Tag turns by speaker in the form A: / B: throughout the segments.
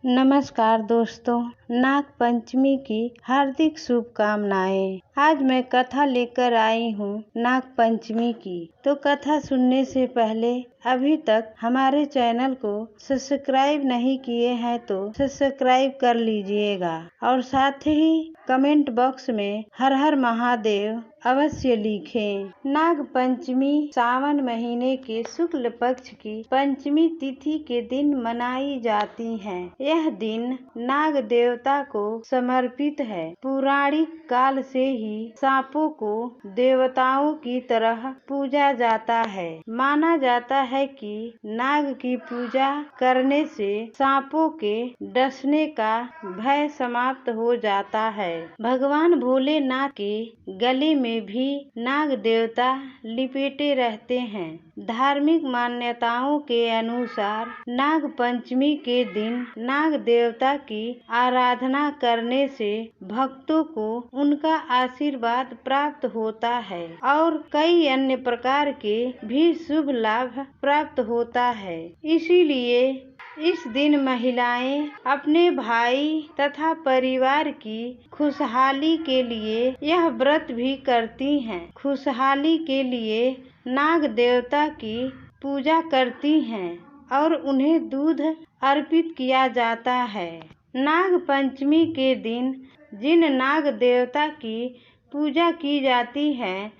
A: नमस्कार दोस्तों, नाग पंचमी की हार्दिक शुभकामनाएं। आज मैं कथा लेकर आई हूँ नाग पंचमी की। तो कथा सुनने से पहले अभी तक हमारे चैनल को सब्सक्राइब नहीं किए हैं तो सब्सक्राइब कर लीजिएगा और साथ ही कमेंट बॉक्स में हर हर महादेव अवश्य लिखें। नाग पंचमी सावन महीने के शुक्ल पक्ष की पंचमी तिथि के दिन मनाई जाती है। यह दिन नाग देवता को समर्पित है। पौराणिक काल से ही सांपों को देवताओं की तरह पूजा जाता है। माना जाता है कि नाग की पूजा करने से सांपों के डसने का भय समाप्त हो जाता है। भगवान भोलेनाथ के गले में भी नाग देवता लिपेटे रहते हैं। धार्मिक मान्यताओं के अनुसार नाग पंचमी के दिन नाग देवता की आराधना करने से भक्तों को उनका आशीर्वाद प्राप्त होता है और कई अन्य प्रकार के भी शुभ लाभ प्राप्त होता है। इसीलिए इस दिन महिलाएं अपने भाई तथा परिवार की खुशहाली के लिए यह व्रत भी करती हैं। खुशहाली के लिए नाग देवता की पूजा करती हैं और उन्हें दूध अर्पित किया जाता है। नाग पंचमी के दिन जिन नाग देवता की पूजा की जाती है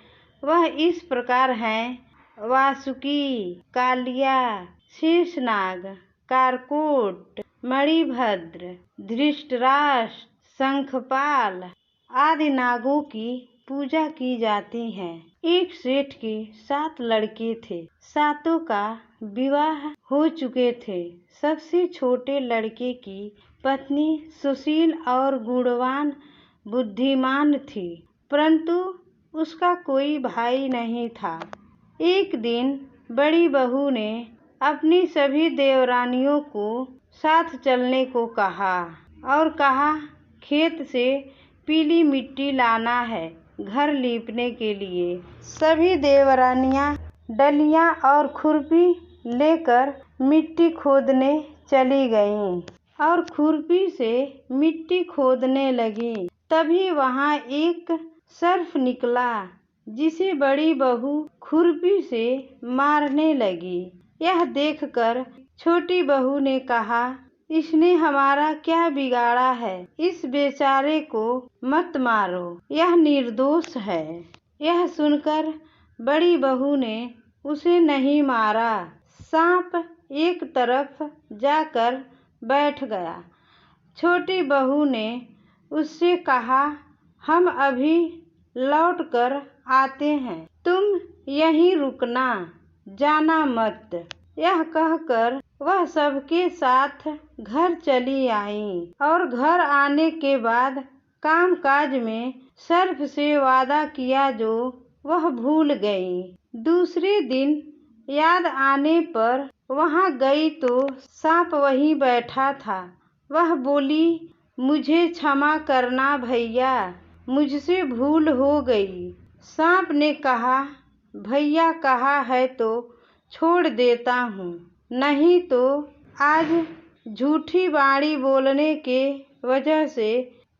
A: वह इस प्रकार हैं: वासुकी, कालिया, शेषनाग, कारकोट, मणिभद्र, धृतराष्ट्र, शंखपाल आदि नागों की पूजा की जाती है। एक सेठ के 7 लड़के थे। सातों का विवाह हो चुके थे। सबसे छोटे लड़के की पत्नी सुशील और गुणवान बुद्धिमान थी, परंतु उसका कोई भाई नहीं था। एक दिन बड़ी बहू ने अपनी सभी देवरानियों को साथ चलने को कहा और कहा खेत से पीली मिट्टी लाना है घर लीपने के लिए। सभी देवरानियां डलियां और खुरपी लेकर मिट्टी खोदने चली गईं और खुरपी से मिट्टी खोदने लगीं। तभी वहां एक सर्प निकला जिसे बड़ी बहू खुरपी से मारने लगी। यह देखकर छोटी बहू ने कहा, इसने हमारा क्या बिगाड़ा है, इस बेचारे को मत मारो, यह निर्दोष है। यह सुनकर बड़ी बहू ने उसे नहीं मारा। सांप एक तरफ जाकर बैठ गया। छोटी बहू ने उससे कहा, हम अभी लौट कर आते हैं, तुम यहीं रुकना, जाना मत। यह कहकर वह सबके साथ घर चली आई और घर आने के बाद कामकाज में सर्प से वादा किया जो वह भूल गई। दूसरे दिन याद आने पर वहां गई तो सांप वहीं बैठा था। वह बोली, मुझे क्षमा करना भैया, मुझसे भूल हो गई। सांप ने कहा, भैया कहा है तो छोड़ देता हूँ, नहीं तो आज झूठी बाणी बोलने के वजह से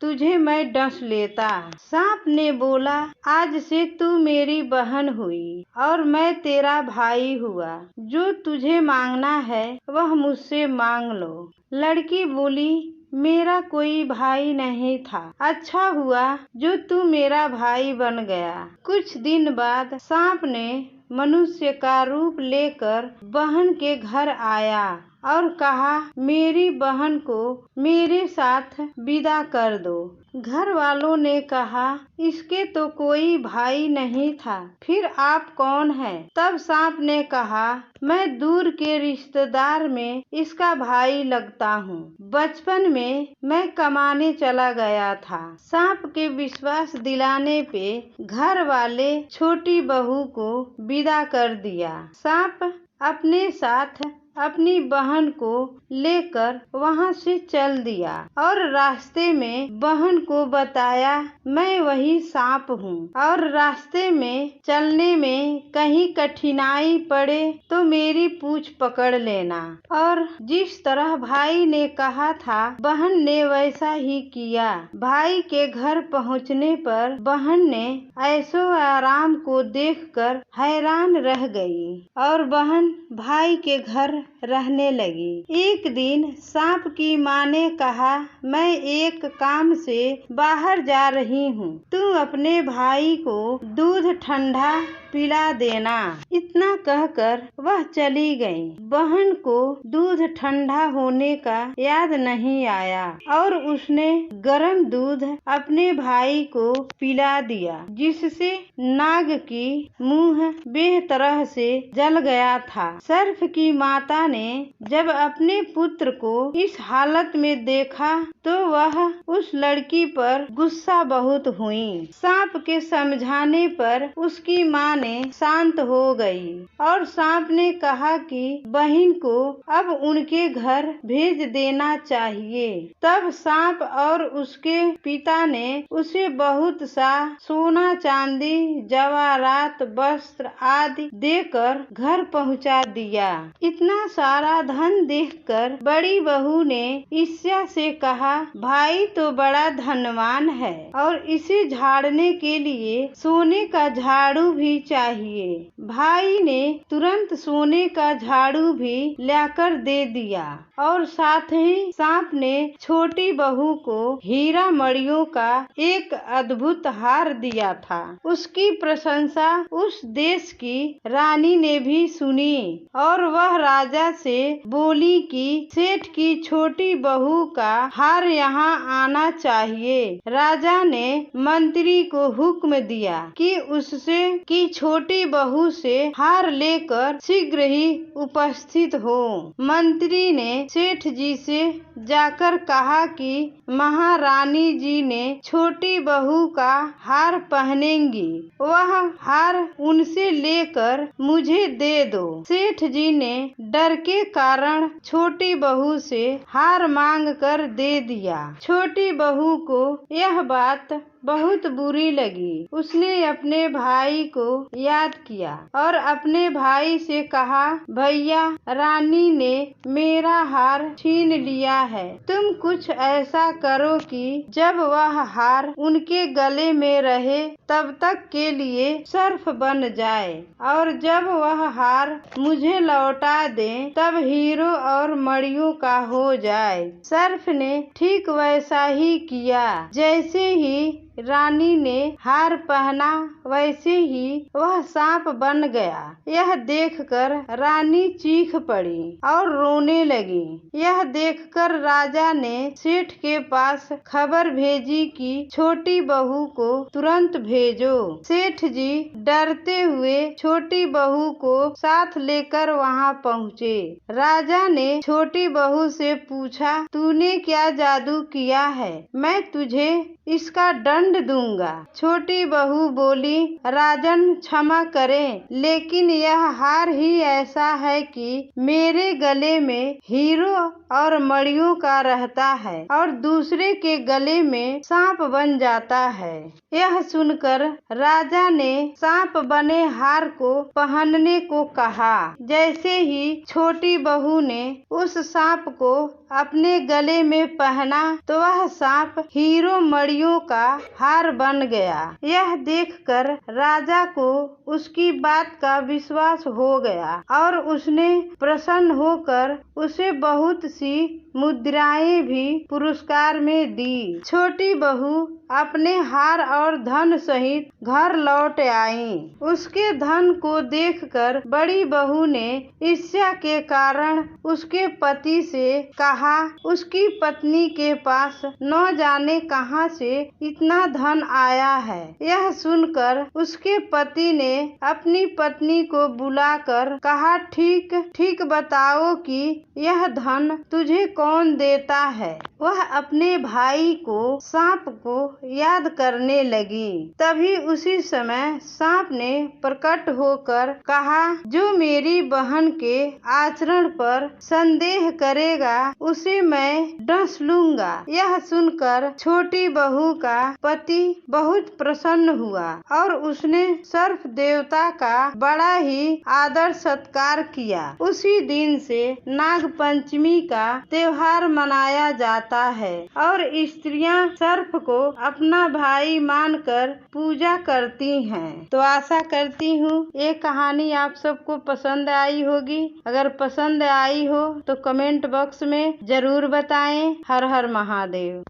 A: तुझे मैं डस लेता। सांप ने बोला, आज से तू मेरी बहन हुई और मैं तेरा भाई हुआ। जो तुझे मांगना है वह मुझसे मांग लो। लड़की बोली, मेरा कोई भाई नहीं था, अच्छा हुआ जो तू मेरा भाई बन गया। कुछ दिन बाद सांप ने मनुष्य का रूप लेकर बहन के घर आया और कहा, मेरी बहन को मेरे साथ विदा कर दो। घर वालों ने कहा, इसके तो कोई भाई नहीं था, फिर आप कौन हैं? तब सांप ने कहा, मैं दूर के रिश्तेदार में इसका भाई लगता हूँ। बचपन में मैं कमाने चला गया था। सांप के विश्वास दिलाने पे घर वाले छोटी बहू को विदा कर दिया। सांप अपने साथ अपनी बहन को लेकर वहां से चल दिया और रास्ते में बहन को बताया मैं वही सांप हूँ और रास्ते में चलने में कहीं कठिनाई पड़े तो मेरी पूंछ पकड़ लेना। और जिस तरह भाई ने कहा था बहन ने वैसा ही किया। भाई के घर पहुँचने पर बहन ने ऐशो आराम को देखकर हैरान रह गई और बहन भाई के घर रहने लगी। एक दिन सांप की माँ ने कहा मैं एक काम से बाहर जा रही हूँ, तू अपने भाई को दूध ठंडा पिला देना। इतना कहकर वह चली गई। बहन को दूध ठंडा होने का याद नहीं आया और उसने गर्म दूध अपने भाई को पिला दिया, जिससे नाग की मुंह बेतरह से जल गया था। सर्प की माता ने जब अपने पुत्र को इस हालत में देखा तो वह उस लड़की पर गुस्सा बहुत हुई। सांप के समझाने पर उसकी माँ ने शांत हो गई और सांप ने कहा कि बहन को अब उनके घर भेज देना चाहिए। तब सांप और उसके पिता ने उसे बहुत सा सोना चांदी जवाहरात वस्त्र आदि देकर घर पहुंचा दिया। इतना सारा धन देखकर बड़ी बहू ने ईर्ष्या से कहा भाई तो बड़ा धनवान है और इसे झाड़ने के लिए सोने का झाड़ू भी चाहिए। भाई ने तुरंत सोने का झाड़ू भी लाकर दे दिया और साथ ही सांप ने छोटी बहू को हीरा मणियों का एक अद्भुत हार दिया था। उसकी प्रशंसा उस देश की रानी ने भी सुनी और वह राजा से बोली कि सेठ की छोटी बहू का हार यहाँ आना चाहिए। राजा ने मंत्री को हुक्म दिया कि उससे की छोटी बहू से हार लेकर शीघ्र ही उपस्थित हो। मंत्री ने सेठ जी से जाकर कहा कि महारानी जी ने छोटी बहू का हार पहनेंगी, वह हार उनसे लेकर मुझे दे दो। सेठ जी ने डर के कारण छोटी बहू से हार मांग कर दे दिया। छोटी बहू को यह बात बहुत बुरी लगी। उसने अपने भाई को याद किया और अपने भाई से कहा भैया रानी ने मेरा हार छीन लिया है, तुम कुछ ऐसा करो कि जब वह हार उनके गले में रहे तब तक के लिए सर्प बन जाए और जब वह हार मुझे लौटा दे तब हीरो और मणियों का हो जाए। सर्प ने ठीक वैसा ही किया। जैसे ही रानी ने हार पहना वैसे ही वह सांप बन गया। यह देखकर रानी चीख पड़ी और रोने लगी। यह देखकर राजा ने सेठ के पास खबर भेजी कि छोटी बहू को तुरंत भेजो। सेठ जी डरते हुए छोटी बहू को साथ लेकर वहां पहुँचे। राजा ने छोटी बहू से पूछा तूने क्या जादू किया है, मैं तुझे इसका दंड दूंगा। छोटी बहू बोली राजन क्षमा करें, लेकिन यह हार ही ऐसा है कि मेरे गले में हीरो और मणियों का रहता है और दूसरे के गले में सांप बन जाता है। यह सुनकर राजा ने सांप बने हार को पहनने को कहा। जैसे ही छोटी बहू ने उस सांप को अपने गले में पहना तो वह सांप हीरो मणियों का हार बन गया। यह देखकर राजा को उसकी बात का विश्वास हो गया और उसने प्रसन्न होकर उसे बहुत सी मुद्राएं भी पुरस्कार में दी। छोटी बहू अपने हार और धन सहित घर लौट आई। उसके धन को देखकर बड़ी बहू ने ईर्ष्या के कारण उसके पति से कहा उसकी पत्नी के पास न जाने कहां से इतना धन आया है। यह सुनकर उसके पति ने अपनी पत्नी को बुलाकर कहा ठीक ठीक बताओ कि यह धन तुझे कौन देता है। वह अपने भाई को सांप को याद करने लगी। तभी उसी समय सांप ने प्रकट होकर कहा, जो मेरी बहन के आचरण पर संदेह करेगा उसे मैं डस लूंगा। यह सुनकर छोटी बहू का पति बहुत प्रसन्न हुआ और उसने सर्प देवता का बड़ा ही आदर सत्कार किया। उसी दिन से नाग पंचमी का त्योहार मनाया जाता है और स्त्रियां सर्प को अपना भाई मानकर पूजा करती हैं। तो आशा करती हूँ ये कहानी आप सबको पसंद आई होगी। अगर पसंद आई हो तो कमेंट बॉक्स में जरूर बताएं। हर हर महादेव।